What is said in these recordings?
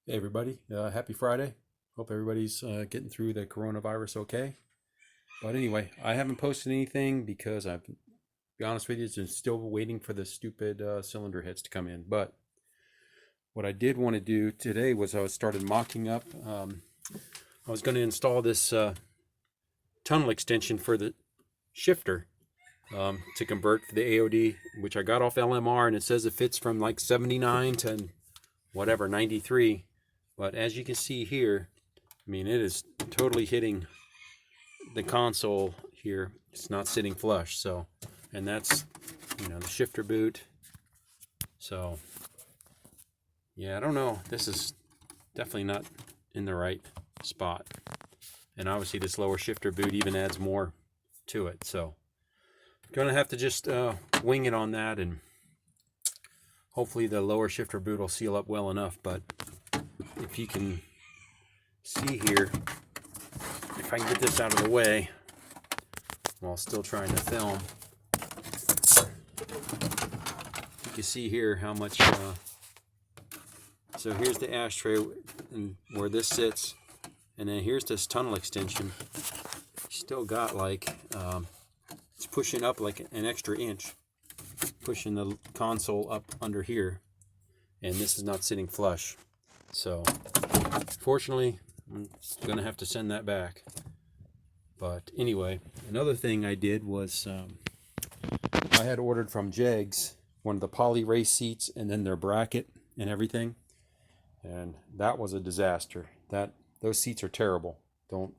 Hey everybody, happy Friday. Hope everybody's getting through the coronavirus okay. But anyway, I haven't posted anything because I've, to be honest with you, just still waiting for the stupid cylinder heads to come in. But what I did want to do today was I started mocking up. I was going to install this tunnel extension for the shifter to convert for the AOD, which I got off LMR, and it says it fits from like 79 to whatever, 93. But as you can see here, I mean, it is totally hitting the console here. It's not sitting flush. So, and that's, the shifter boot. So, yeah, I don't know. This is definitely not in the right spot. And obviously this lower shifter boot even adds more to it. So, going to have to just wing it on that, and hopefully the lower shifter boot will seal up well enough. But if you can see here, if I can get this out of the way while still trying to film, you can see here how much, so here's the ashtray and where this sits, and then here's this tunnel extension. Still got like, it's pushing up like an extra inch, pushing the console up under here, and this is not sitting flush. So fortunately, I'm going to have to send that back. But anyway, another thing I did was I had ordered from Jegs one of the poly race seats and then their bracket and everything. And that was a disaster. Those seats are terrible. Don't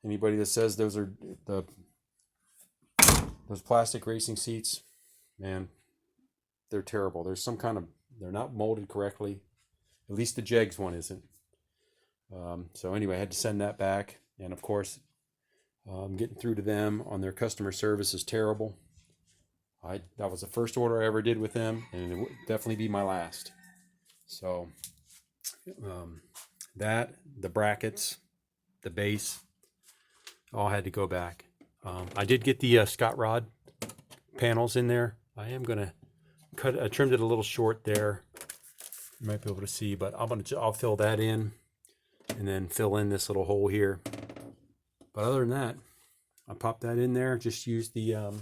anybody that says those are those plastic racing seats, man, they're terrible. They're not molded correctly. At least the Jegs one isn't. So anyway, I had to send that back. And of course, getting through to them on their customer service is terrible. That was the first order I ever did with them, and it would definitely be my last. So the brackets, the base, all had to go back. I did get the Scott Rod panels in there. I am gonna I trimmed it a little short there. You might be able to see, but I'll fill that in, and then fill in this little hole here. But other than that, I popped that in there. Just used the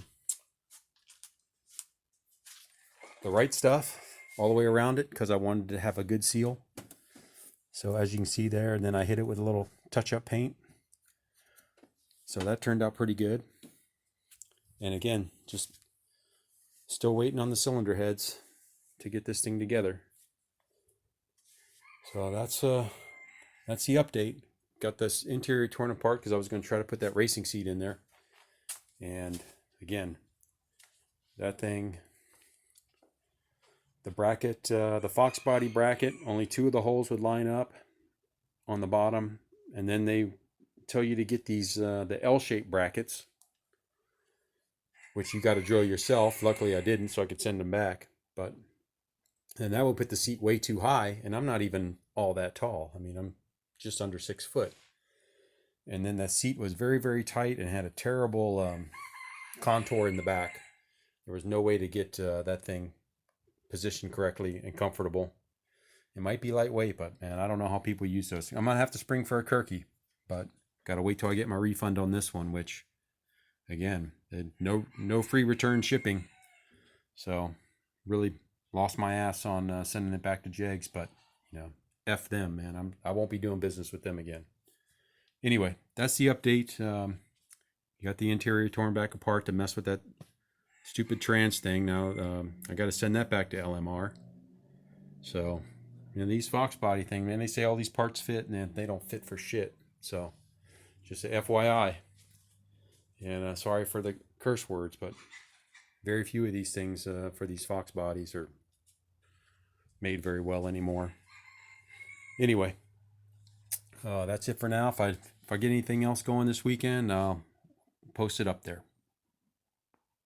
right stuff all the way around it because I wanted to have a good seal. So as you can see there, and then I hit it with a little touch-up paint. So that turned out pretty good. And again, just still waiting on the cylinder heads to get this thing together. So that's the update. Got this interior torn apart because I was going to try to put that racing seat in there. And again, that thing, the bracket, the Foxbody bracket, only two of the holes would line up on the bottom. And then they tell you to get these, the L-shaped brackets, which you got to drill yourself. Luckily I didn't, so I could send them back. And that would put the seat way too high, and I'm not even all that tall. I mean, I'm just under 6 foot. And then that seat was very, very tight and had a terrible contour in the back. There was no way to get that thing positioned correctly and comfortable. It might be lightweight, but man, I don't know how people use those. I'm gonna have to spring for a Kirky, but gotta wait till I get my refund on this one, which again, no free return shipping. So really lost my ass on sending it back to Jegs, but F them, man. I won't be doing business with them again. Anyway, that's the update. You got the interior torn back apart to mess with that stupid trans thing. Now I got to send that back to LMR. So these Foxbody thing, man, they say all these parts fit, and they don't fit for shit. So just a FYI. And sorry for the curse words, but very few of these things for these Foxbodies are made very well anymore. Anyway, that's it for now. If I get anything else going this weekend, I'll post it up there.